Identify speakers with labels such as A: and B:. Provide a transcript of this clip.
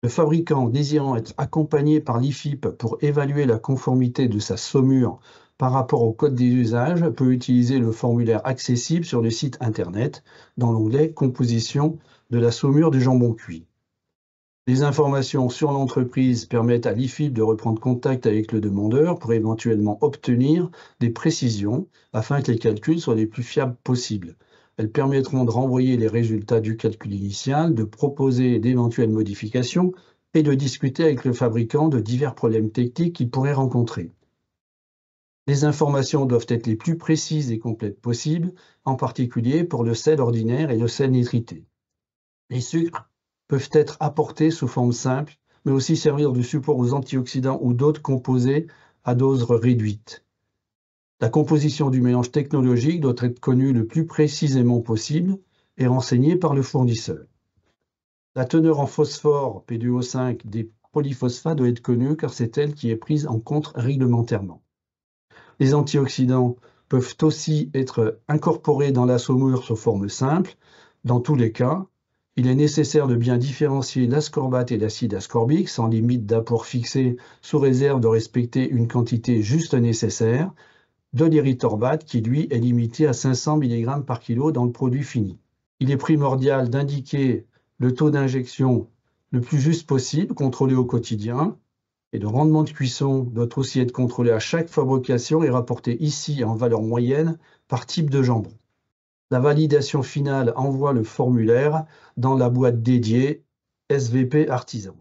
A: Le fabricant désirant être accompagné par l'IFIP pour évaluer la conformité de sa saumure par rapport au code des usages peut utiliser le formulaire accessible sur le site internet dans l'onglet Composition de la saumure de jambon cuit. Les informations sur l'entreprise permettent à l'IFIP de reprendre contact avec le demandeur pour éventuellement obtenir des précisions afin que les calculs soient les plus fiables possibles. Elles permettront de renvoyer les résultats du calcul initial, de proposer d'éventuelles modifications et de discuter avec le fabricant de divers problèmes techniques qu'il pourrait rencontrer. Les informations doivent être les plus précises et complètes possibles, en particulier pour le sel ordinaire et le sel nitrité. Les sucres peuvent être apportés sous forme simple, mais aussi servir de support aux antioxydants ou d'autres composés à dose réduite. La composition du mélange technologique doit être connue le plus précisément possible et renseignée par le fournisseur. La teneur en phosphore P2O5 des polyphosphates doit être connue car c'est elle qui est prise en compte réglementairement. Les antioxydants peuvent aussi être incorporés dans la saumure sous forme simple. Dans tous les cas, il est nécessaire de bien différencier l'ascorbate et l'acide ascorbique sans limite d'apport fixé sous réserve de respecter une quantité juste nécessaire de l'érythorbate qui, lui, est limité à 500 mg par kg dans le produit fini. Il est primordial d'indiquer le taux d'injection le plus juste possible, contrôlé au quotidien, et le rendement de cuisson doit aussi être contrôlé à chaque fabrication et rapporté ici en valeur moyenne par type de jambon. La validation finale envoie le formulaire dans la boîte dédiée SVP Artisan.